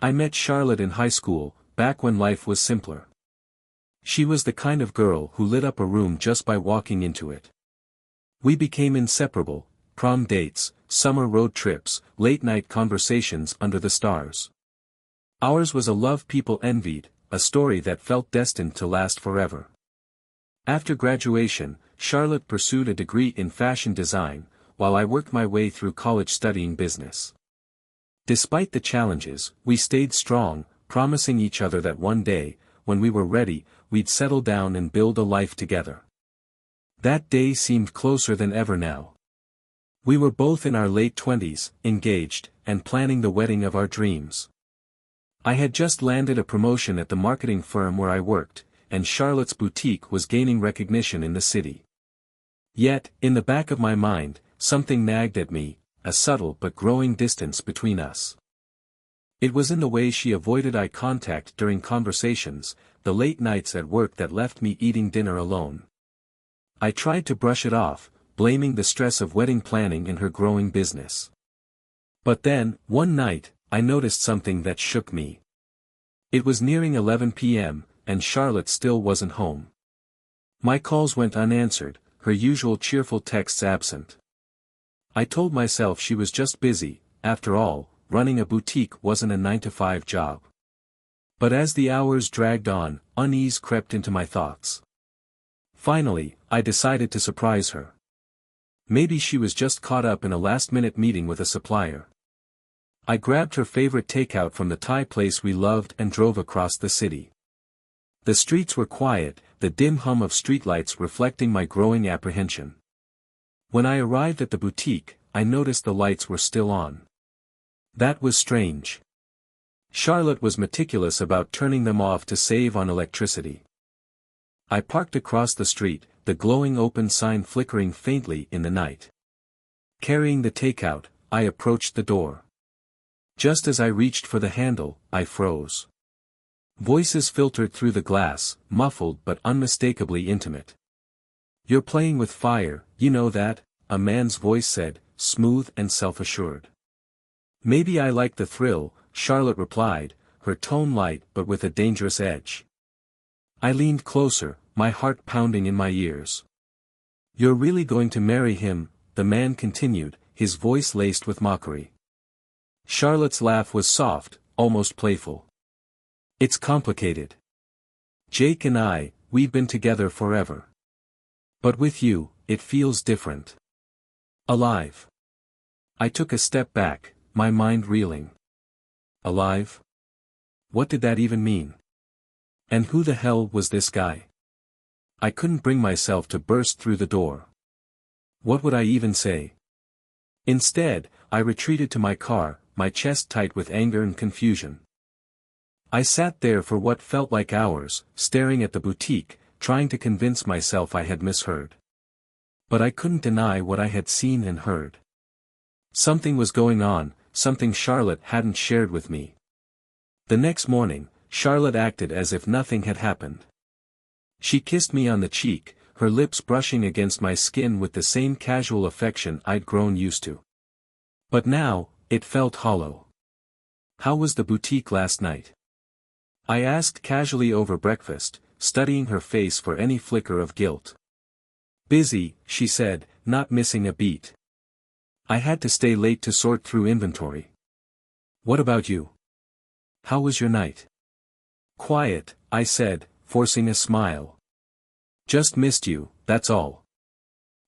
I met Charlotte in high school, back when life was simpler. She was the kind of girl who lit up a room just by walking into it. We became inseparable: prom dates, summer road trips, late-night conversations under the stars. Ours was a love people envied, a story that felt destined to last forever. After graduation, Charlotte pursued a degree in fashion design, while I worked my way through college studying business. Despite the challenges, we stayed strong, promising each other that one day, when we were ready, we'd settle down and build a life together. That day seemed closer than ever now. We were both in our late 20s, engaged, and planning the wedding of our dreams. I had just landed a promotion at the marketing firm where I worked, and Charlotte's boutique was gaining recognition in the city. Yet, in the back of my mind, something nagged at me, a subtle but growing distance between us. It was in the way she avoided eye contact during conversations, the late nights at work that left me eating dinner alone. I tried to brush it off, blaming the stress of wedding planning and her growing business. But then, one night, I noticed something that shook me. It was nearing 11 p.m., and Charlotte still wasn't home. My calls went unanswered, her usual cheerful texts absent. I told myself she was just busy. After all, running a boutique wasn't a 9-to-5 job. But as the hours dragged on, unease crept into my thoughts. Finally, I decided to surprise her. Maybe she was just caught up in a last-minute meeting with a supplier. I grabbed her favorite takeout from the Thai place we loved and drove across the city. The streets were quiet, the dim hum of streetlights reflecting my growing apprehension. When I arrived at the boutique, I noticed the lights were still on. That was strange. Charlotte was meticulous about turning them off to save on electricity. I parked across the street, the glowing open sign flickering faintly in the night. Carrying the takeout, I approached the door. Just as I reached for the handle, I froze. Voices filtered through the glass, muffled but unmistakably intimate. "You're playing with fire, you know that," a man's voice said, smooth and self-assured. "Maybe I like the thrill," Charlotte replied, her tone light but with a dangerous edge. I leaned closer, my heart pounding in my ears. "You're really going to marry him?" the man continued, his voice laced with mockery. Charlotte's laugh was soft, almost playful. "It's complicated. Jake and we've been together forever. But with you, it feels different. Alive." I took a step back, my mind reeling. Alive? What did that even mean? And who the hell was this guy? I couldn't bring myself to burst through the door. What would I even say? Instead, I retreated to my car, my chest tight with anger and confusion. I sat there for what felt like hours, staring at the boutique, trying to convince myself I had misheard. But I couldn't deny what I had seen and heard. Something was going on, something Charlotte hadn't shared with me. The next morning, Charlotte acted as if nothing had happened. She kissed me on the cheek, her lips brushing against my skin with the same casual affection I'd grown used to. But now, it felt hollow. "How was the boutique last night?" I asked casually over breakfast, studying her face for any flicker of guilt. "Busy," she said, not missing a beat. "I had to stay late to sort through inventory. What about you? How was your night?" "Quiet," I said, forcing a smile. "Just missed you, that's all."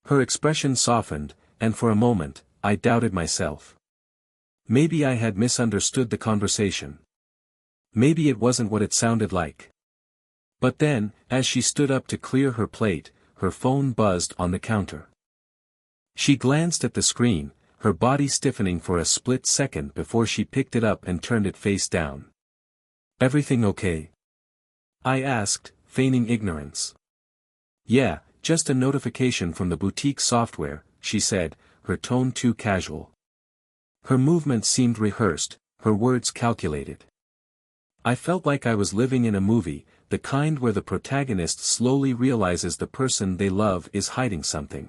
Her expression softened, and for a moment, I doubted myself. Maybe I had misunderstood the conversation. Maybe it wasn't what it sounded like. But then, as she stood up to clear her plate, her phone buzzed on the counter. She glanced at the screen, her body stiffening for a split second before she picked it up and turned it face down. "Everything okay?" I asked, feigning ignorance. "Yeah, just a notification from the boutique software," she said, her tone too casual. Her movements seemed rehearsed, her words calculated. I felt like I was living in a movie, the kind where the protagonist slowly realizes the person they love is hiding something.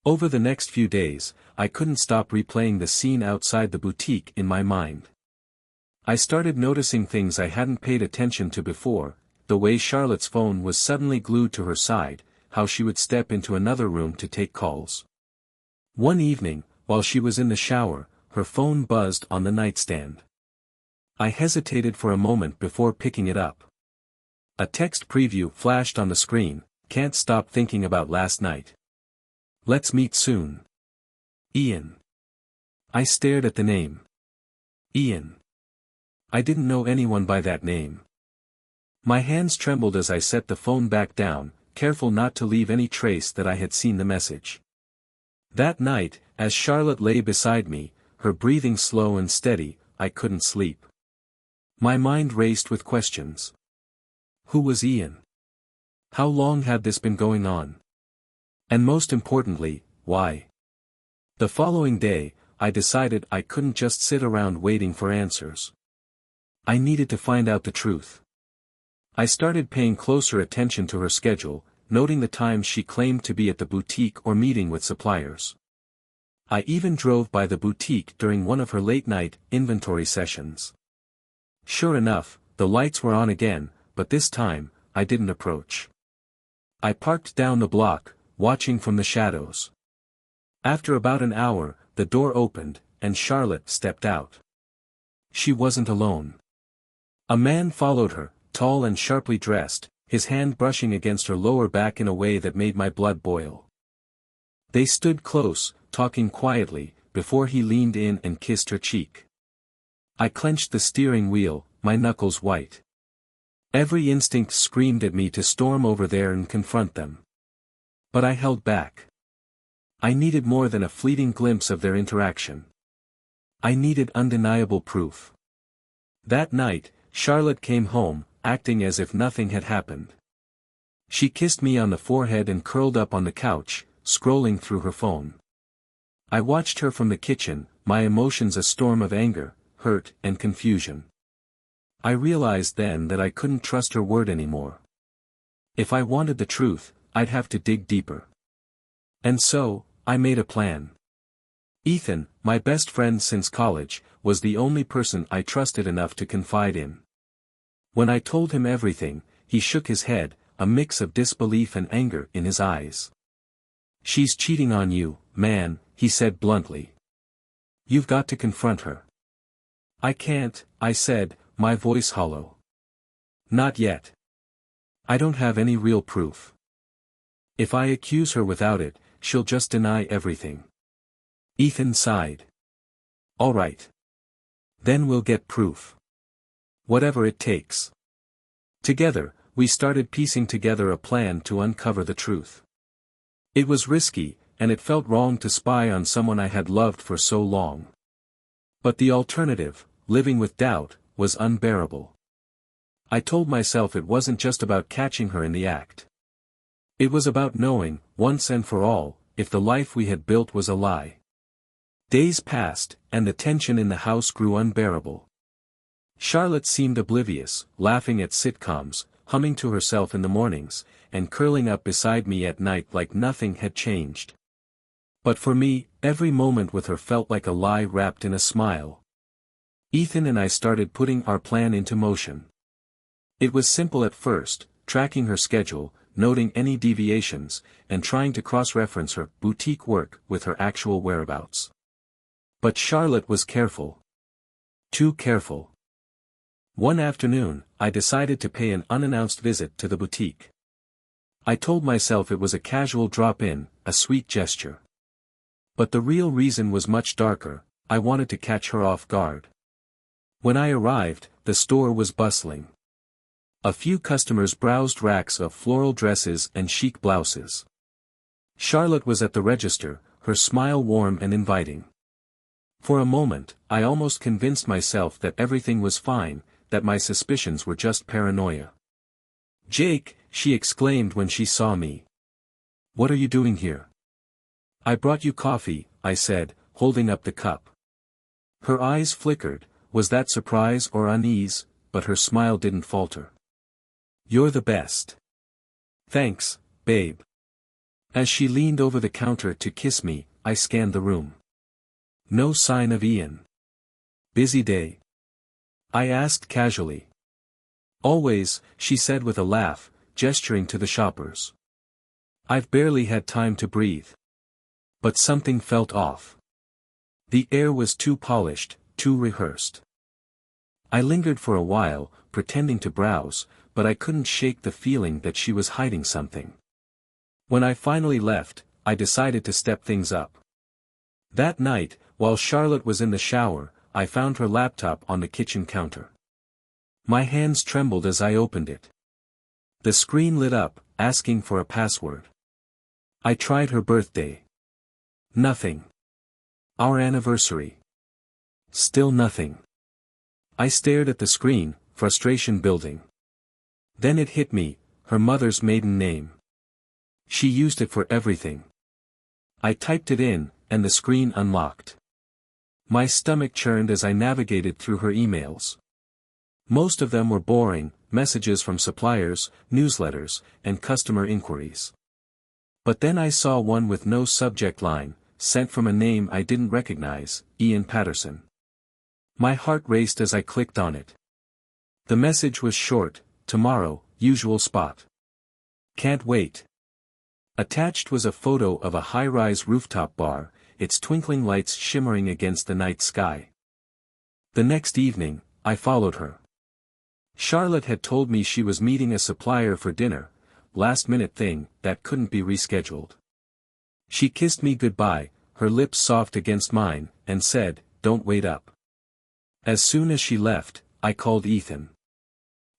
Over the next few days, I couldn't stop replaying the scene outside the boutique in my mind. I started noticing things I hadn't paid attention to before, the way Charlotte's phone was suddenly glued to her side, how she would step into another room to take calls. One evening, while she was in the shower, her phone buzzed on the nightstand. I hesitated for a moment before picking it up. A text preview flashed on the screen, "Can't stop thinking about last night. Let's meet soon. Ian." I stared at the name. Ian. I didn't know anyone by that name. My hands trembled as I set the phone back down, careful not to leave any trace that I had seen the message. That night, as Charlotte lay beside me, her breathing slow and steady, I couldn't sleep. My mind raced with questions. Who was Ian? How long had this been going on? And most importantly, why? The following day, I decided I couldn't just sit around waiting for answers. I needed to find out the truth. I started paying closer attention to her schedule, noting the times she claimed to be at the boutique or meeting with suppliers. I even drove by the boutique during one of her late-night inventory sessions. Sure enough, the lights were on again, but this time, I didn't approach. I parked down the block, watching from the shadows. After about an hour, the door opened, and Charlotte stepped out. She wasn't alone. A man followed her, tall and sharply dressed, his hand brushing against her lower back in a way that made my blood boil. They stood close, talking quietly, before he leaned in and kissed her cheek. I clenched the steering wheel, my knuckles white. Every instinct screamed at me to storm over there and confront them. But I held back. I needed more than a fleeting glimpse of their interaction. I needed undeniable proof. That night, Charlotte came home, acting as if nothing had happened. She kissed me on the forehead and curled up on the couch, scrolling through her phone. I watched her from the kitchen, my emotions a storm of anger, hurt, and confusion. I realized then that I couldn't trust her word anymore. If I wanted the truth, I'd have to dig deeper. And so, I made a plan. Ethan, my best friend since college, was the only person I trusted enough to confide in. When I told him everything, he shook his head, a mix of disbelief and anger in his eyes. "She's cheating on you, man," he said bluntly. "You've got to confront her." "I can't," I said, my voice hollow. "Not yet. I don't have any real proof. If I accuse her without it, she'll just deny everything." Ethan sighed. "All right. Then we'll get proof. Whatever it takes." Together, we started piecing together a plan to uncover the truth. It was risky, and it felt wrong to spy on someone I had loved for so long. But the alternative, living with doubt, was unbearable. I told myself it wasn't just about catching her in the act. It was about knowing, once and for all, if the life we had built was a lie. Days passed, and the tension in the house grew unbearable. Charlotte seemed oblivious, laughing at sitcoms, humming to herself in the mornings, and curling up beside me at night like nothing had changed. But for me, every moment with her felt like a lie wrapped in a smile. Ethan and I started putting our plan into motion. It was simple at first, tracking her schedule, noting any deviations, and trying to cross-reference her boutique work with her actual whereabouts. But Charlotte was careful. Too careful. One afternoon, I decided to pay an unannounced visit to the boutique. I told myself it was a casual drop-in, a sweet gesture. But the real reason was much darker. I wanted to catch her off guard. When I arrived, the store was bustling. A few customers browsed racks of floral dresses and chic blouses. Charlotte was at the register, her smile warm and inviting. For a moment, I almost convinced myself that everything was fine, that my suspicions were just paranoia. "Jake," she exclaimed when she saw me. "What are you doing here?" "I brought you coffee," I said, holding up the cup. Her eyes flickered, was that surprise or unease, but her smile didn't falter. "You're the best." "Thanks, babe." As she leaned over the counter to kiss me, I scanned the room. No sign of Ian. Busy day. I asked casually. Always, she said with a laugh, gesturing to the shoppers. I've barely had time to breathe. But something felt off. The air was too polished, too rehearsed. I lingered for a while, pretending to browse, but I couldn't shake the feeling that she was hiding something. When I finally left, I decided to step things up. That night, while Charlotte was in the shower, I found her laptop on the kitchen counter. My hands trembled as I opened it. The screen lit up, asking for a password. I tried her birthday. Nothing. Our anniversary. Still nothing. I stared at the screen, frustration building. Then it hit me, her mother's maiden name. She used it for everything. I typed it in, and the screen unlocked. My stomach churned as I navigated through her emails. Most of them were boring, messages from suppliers, newsletters, and customer inquiries. But then I saw one with no subject line, sent from a name I didn't recognize, Ian Patterson. My heart raced as I clicked on it. The message was short, tomorrow, usual spot. Can't wait. Attached was a photo of a high-rise rooftop bar, its twinkling lights shimmering against the night sky. The next evening, I followed her. Charlotte had told me she was meeting a supplier for dinner, last-minute thing that couldn't be rescheduled. She kissed me goodbye, her lips soft against mine, and said, "Don't wait up." As soon as she left, I called Ethan.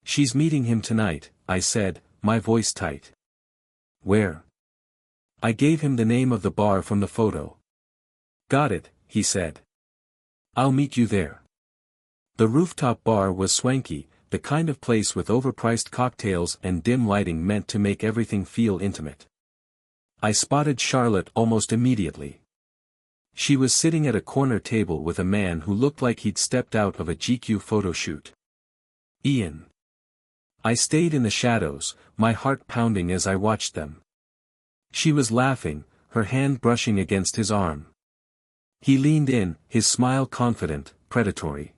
"She's meeting him tonight," I said, my voice tight. "Where?" I gave him the name of the bar from the photo. "Got it," he said. "I'll meet you there." The rooftop bar was swanky, the kind of place with overpriced cocktails and dim lighting meant to make everything feel intimate. I spotted Charlotte almost immediately. She was sitting at a corner table with a man who looked like he'd stepped out of a GQ photo shoot. Ian. I stayed in the shadows, my heart pounding as I watched them. She was laughing, her hand brushing against his arm. He leaned in, his smile confident, predatory.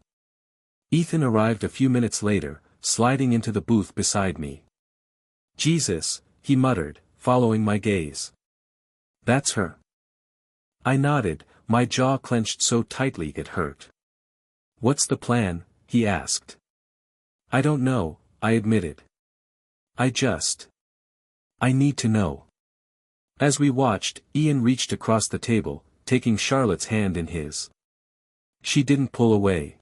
Ethan arrived a few minutes later, sliding into the booth beside me. "Jesus," he muttered, following my gaze. "That's her." I nodded, my jaw clenched so tightly it hurt. "What's the plan?" he asked. "I don't know," I admitted. I need to know." As we watched, Ian reached across the table, taking Charlotte's hand in his. She didn't pull away.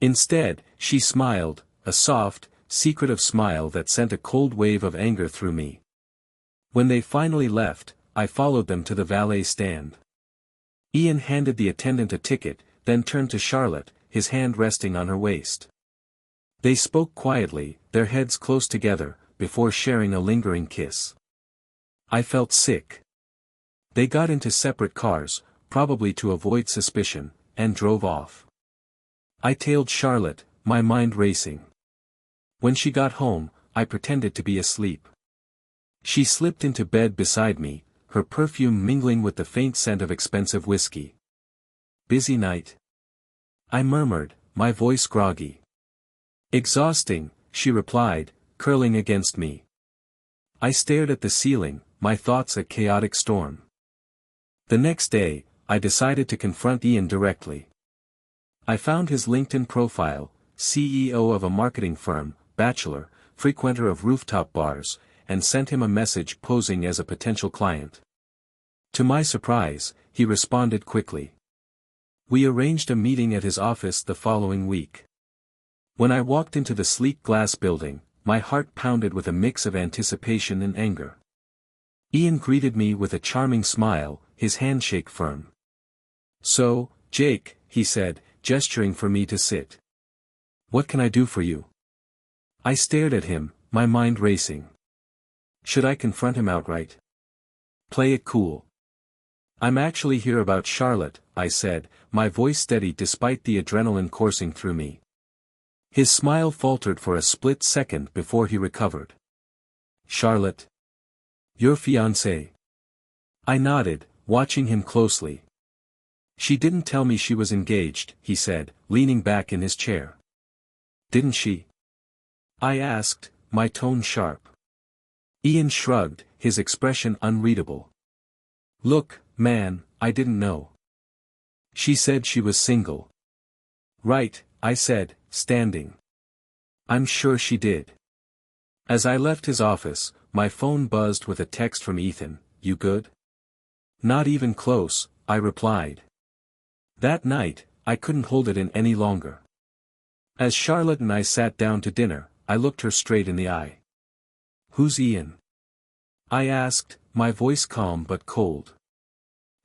Instead, she smiled, a soft, secretive smile that sent a cold wave of anger through me. When they finally left, I followed them to the valet stand. Ian handed the attendant a ticket, then turned to Charlotte, his hand resting on her waist. They spoke quietly, their heads close together, before sharing a lingering kiss. I felt sick. They got into separate cars, probably to avoid suspicion, and drove off. I tailed Charlotte, my mind racing. When she got home, I pretended to be asleep. She slipped into bed beside me, her perfume mingling with the faint scent of expensive whiskey. "Busy night?" I murmured, my voice groggy. "Exhausting," she replied, curling against me. I stared at the ceiling, my thoughts a chaotic storm. The next day, I decided to confront Ian directly. I found his LinkedIn profile, CEO of a marketing firm, bachelor, frequenter of rooftop bars, and sent him a message posing as a potential client. To my surprise, he responded quickly. We arranged a meeting at his office the following week. When I walked into the sleek glass building, my heart pounded with a mix of anticipation and anger. Ian greeted me with a charming smile, his handshake firm. "So, Jake," he said, gesturing for me to sit. "What can I do for you?" I stared at him, my mind racing. Should I confront him outright? Play it cool. "I'm actually here about Charlotte," I said, my voice steady despite the adrenaline coursing through me. His smile faltered for a split second before he recovered. "Charlotte? Your fiancée?" I nodded, watching him closely. "She didn't tell me she was engaged," he said, leaning back in his chair. didn't she? I asked, my tone sharp. Ian shrugged, his expression unreadable. Look, man, I didn't know. She said she was single. Right, I said, standing. I'm sure she did. As I left his office, my phone buzzed with a text from Ethan, you good? Not even close, I replied. That night, I couldn't hold it in any longer. As Charlotte and I sat down to dinner, I looked her straight in the eye. Who's Ian? I asked, my voice calm but cold.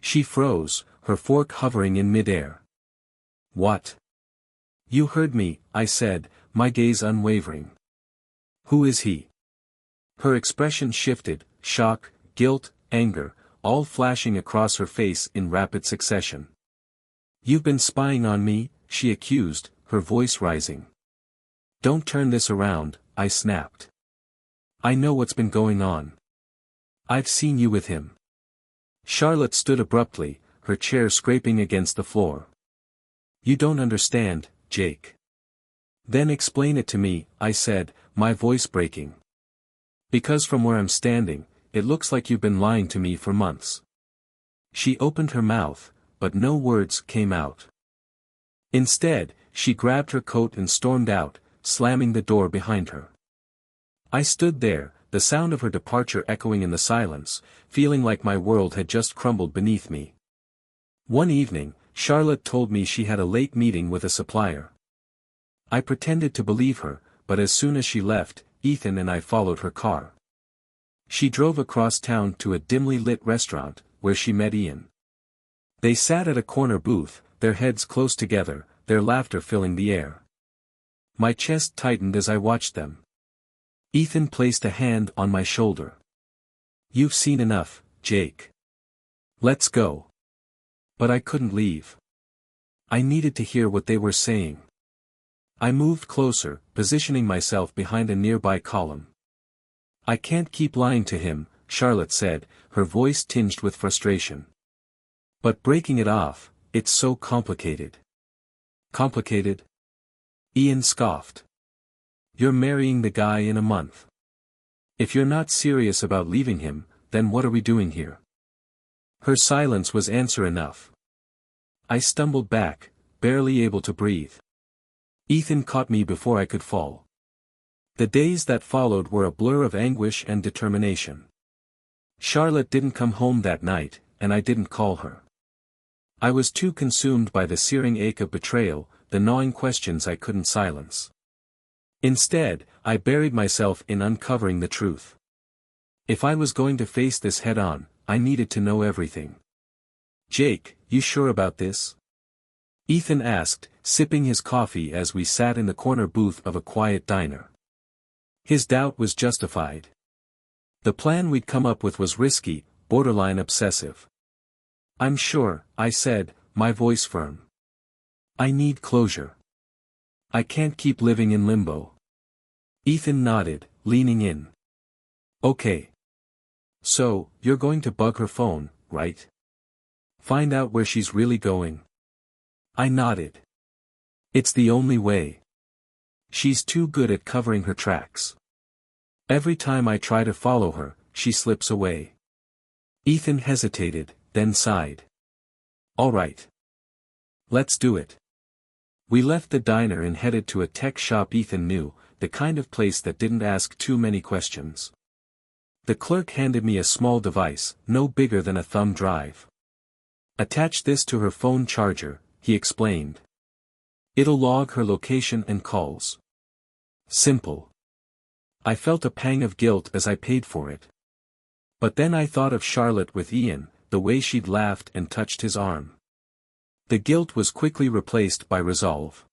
She froze, her fork hovering in midair. What? You heard me, I said, my gaze unwavering. Who is he? Her expression shifted, shock, guilt, anger, all flashing across her face in rapid succession. You've been spying on me, she accused, her voice rising. Don't turn this around, I snapped. I know what's been going on. I've seen you with him. Charlotte stood abruptly, her chair scraping against the floor. You don't understand, Jake. Then explain it to me, I said, my voice breaking. Because from where I'm standing, it looks like you've been lying to me for months. She opened her mouth, but no words came out. Instead, she grabbed her coat and stormed out, slamming the door behind her. I stood there, the sound of her departure echoing in the silence, feeling like my world had just crumbled beneath me. One evening, Charlotte told me she had a late meeting with a supplier. I pretended to believe her, but as soon as she left, Ethan and I followed her car. She drove across town to a dimly lit restaurant, where she met Ian. They sat at a corner booth, their heads close together, their laughter filling the air. My chest tightened as I watched them. Ethan placed a hand on my shoulder. You've seen enough, Jake. Let's go. But I couldn't leave. I needed to hear what they were saying. I moved closer, positioning myself behind a nearby column. I can't keep lying to him, Charlotte said, her voice tinged with frustration. But breaking it off, it's so complicated. Complicated? Ian scoffed. You're marrying the guy in a month. If you're not serious about leaving him, then what are we doing here? Her silence was answer enough. I stumbled back, barely able to breathe. Ethan caught me before I could fall. The days that followed were a blur of anguish and determination. Charlotte didn't come home that night, and I didn't call her. I was too consumed by the searing ache of betrayal, the gnawing questions I couldn't silence. Instead, I buried myself in uncovering the truth. If I was going to face this head-on, I needed to know everything. Jake, you sure about this? Ethan asked, sipping his coffee as we sat in the corner booth of a quiet diner. His doubt was justified. The plan we'd come up with was risky, borderline obsessive. I'm sure, I said, my voice firm. I need closure. I can't keep living in limbo. Ethan nodded, leaning in. Okay. So, you're going to bug her phone, right? Find out where she's really going. I nodded. It's the only way. She's too good at covering her tracks. Every time I try to follow her, she slips away. Ethan hesitated, then sighed. All right. Let's do it. We left the diner and headed to a tech shop Ethan knew, the kind of place that didn't ask too many questions. The clerk handed me a small device, no bigger than a thumb drive. Attach this to her phone charger, he explained. It'll log her location and calls. Simple. I felt a pang of guilt as I paid for it. But then I thought of Charlotte with Ian, the way she'd laughed and touched his arm. The guilt was quickly replaced by resolve.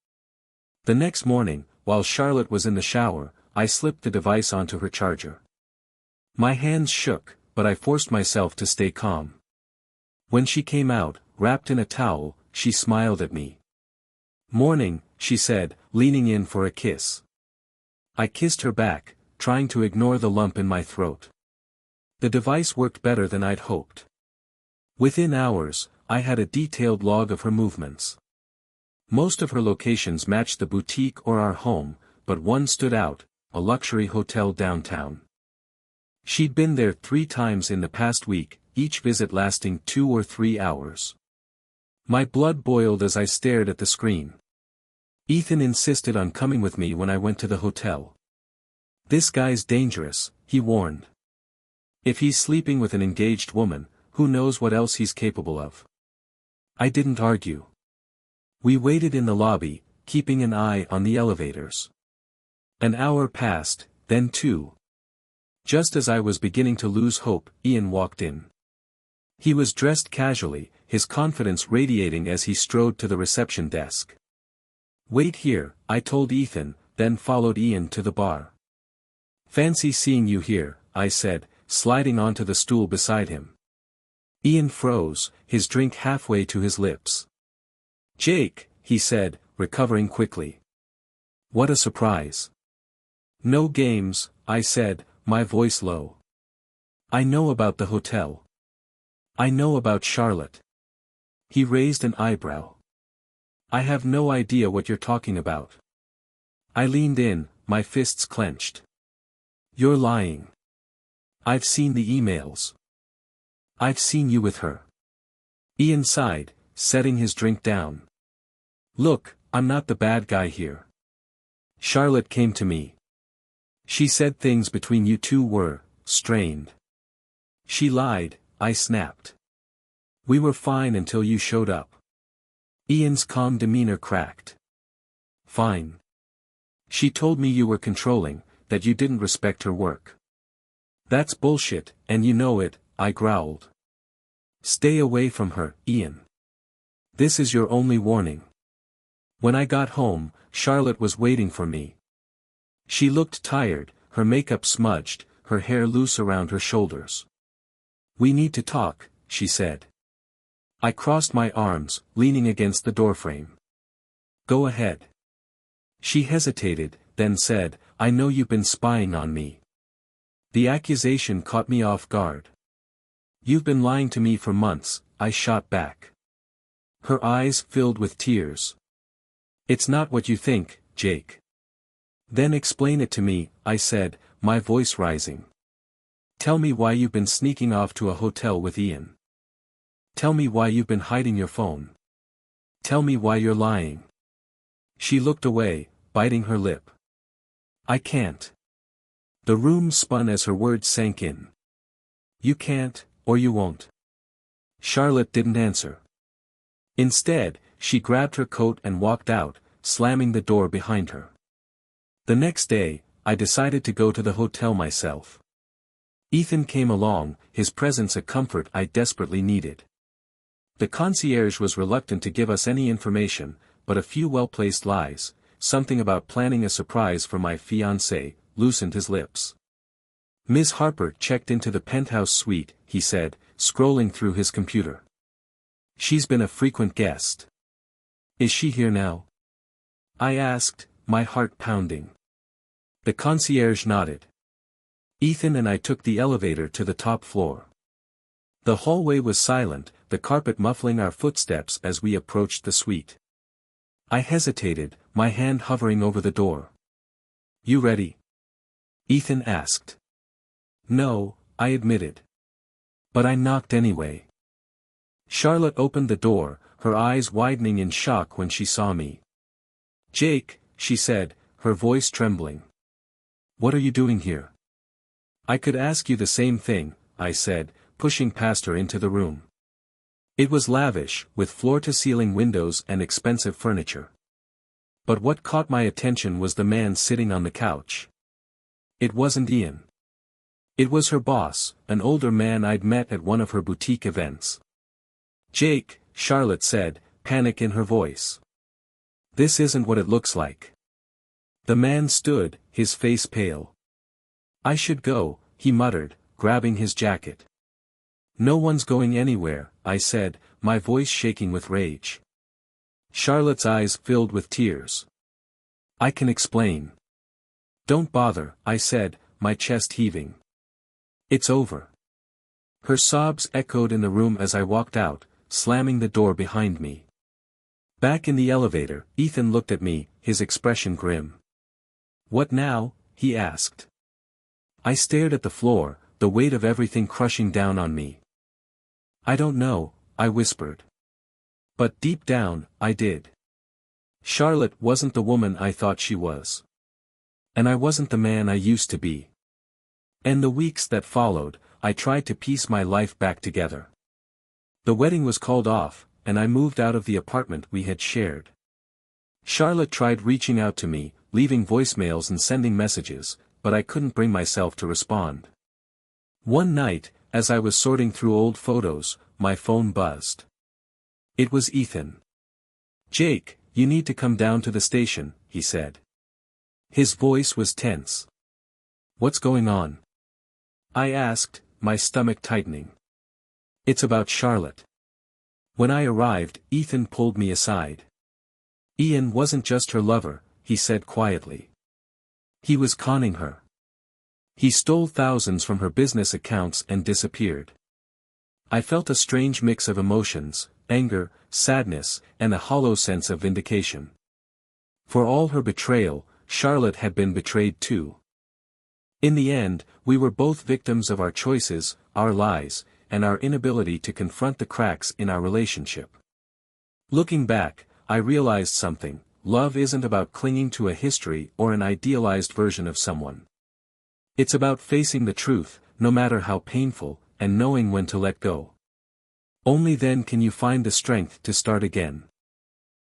The next morning, while Charlotte was in the shower, I slipped the device onto her charger. My hands shook, but I forced myself to stay calm. When she came out, wrapped in a towel, she smiled at me. Morning, she said, leaning in for a kiss. I kissed her back, trying to ignore the lump in my throat. The device worked better than I'd hoped. Within hours, I had a detailed log of her movements. Most of her locations matched the boutique or our home, but one stood out, a luxury hotel downtown. She'd been there 3 times in the past week, each visit lasting 2 or 3 hours. My blood boiled as I stared at the screen. Ethan insisted on coming with me when I went to the hotel. "This guy's dangerous," he warned. "If he's sleeping with an engaged woman, who knows what else he's capable of?" I didn't argue. We waited in the lobby, keeping an eye on the elevators. An hour passed, then 2. Just as I was beginning to lose hope, Ian walked in. He was dressed casually, his confidence radiating as he strode to the reception desk. "Wait here," I told Ethan, then followed Ian to the bar. "Fancy seeing you here," I said, sliding onto the stool beside him. Ian froze, his drink halfway to his lips. "Jake," he said, recovering quickly. "What a surprise." "No games," I said, my voice low. "I know about the hotel. I know about Charlotte." He raised an eyebrow. "I have no idea what you're talking about." I leaned in, my fists clenched. "You're lying. I've seen the emails. I've seen you with her." Ian sighed, setting his drink down. "Look, I'm not the bad guy here. Charlotte came to me. She said things between you two were strained." "She lied," I snapped. "We were fine until you showed up." Ian's calm demeanor cracked. "Fine. She told me you were controlling, that you didn't respect her work." "That's bullshit, and you know it," I growled. "Stay away from her, Ian. This is your only warning." When I got home, Charlotte was waiting for me. She looked tired, her makeup smudged, her hair loose around her shoulders. "We need to talk," she said. I crossed my arms, leaning against the doorframe. "Go ahead." She hesitated, then said, "I know you've been spying on me." The accusation caught me off guard. "You've been lying to me for months," I shot back. Her eyes filled with tears. "It's not what you think, Jake." "Then explain it to me," I said, my voice rising. "Tell me why you've been sneaking off to a hotel with Ian. Tell me why you've been hiding your phone. Tell me why you're lying." She looked away, biting her lip. "I can't." The room spun as her words sank in. "You can't, or you won't." Charlotte didn't answer. Instead, she grabbed her coat and walked out, slamming the door behind her. The next day, I decided to go to the hotel myself. Ethan came along, his presence a comfort I desperately needed. The concierge was reluctant to give us any information, but a few well-placed lies, something about planning a surprise for my fiancée, loosened his lips. "Ms. Harper checked into the penthouse suite," he said, scrolling through his computer. "She's been a frequent guest." "Is she here now?" I asked, my heart pounding. The concierge nodded. Ethan and I took the elevator to the top floor. The hallway was silent, the carpet muffling our footsteps as we approached the suite. I hesitated, my hand hovering over the door. "You ready?" Ethan asked. "No," I admitted. But I knocked anyway. Charlotte opened the door, her eyes widening in shock when she saw me. "Jake," she said, her voice trembling. "What are you doing here?" "I could ask you the same thing," I said, pushing past her into the room. It was lavish, with floor-to-ceiling windows and expensive furniture. But what caught my attention was the man sitting on the couch. It wasn't Ian. It was her boss, an older man I'd met at one of her boutique events. "Jake," Charlotte said, panic in her voice. "This isn't what it looks like." The man stood, his face pale. "I should go," he muttered, grabbing his jacket. "No one's going anywhere," I said, my voice shaking with rage. Charlotte's eyes filled with tears. "I can explain." "Don't bother," I said, my chest heaving. "It's over." Her sobs echoed in the room as I walked out, slamming the door behind me. Back in the elevator, Ethan looked at me, his expression grim. What now? He asked. I stared at the floor, the weight of everything crushing down on me. I don't know, I whispered. But deep down, I did. Charlotte wasn't the woman I thought she was. And I wasn't the man I used to be. In the weeks that followed, I tried to piece my life back together. The wedding was called off, and I moved out of the apartment we had shared. Charlotte tried reaching out to me, leaving voicemails and sending messages, but I couldn't bring myself to respond. One night, as I was sorting through old photos, my phone buzzed. It was Ethan. "Jake, you need to come down to the station," he said. His voice was tense. "What's going on?" I asked, my stomach tightening. "It's about Charlotte." When I arrived, Ethan pulled me aside. Ian wasn't just her lover, he said quietly. He was conning her. He stole thousands from her business accounts and disappeared. I felt a strange mix of emotions, anger, sadness, and a hollow sense of vindication. For all her betrayal, Charlotte had been betrayed too. In the end, we were both victims of our choices, our lies, and our inability to confront the cracks in our relationship. Looking back, I realized something: love isn't about clinging to a history or an idealized version of someone. It's about facing the truth, no matter how painful, and knowing when to let go. Only then can you find the strength to start again.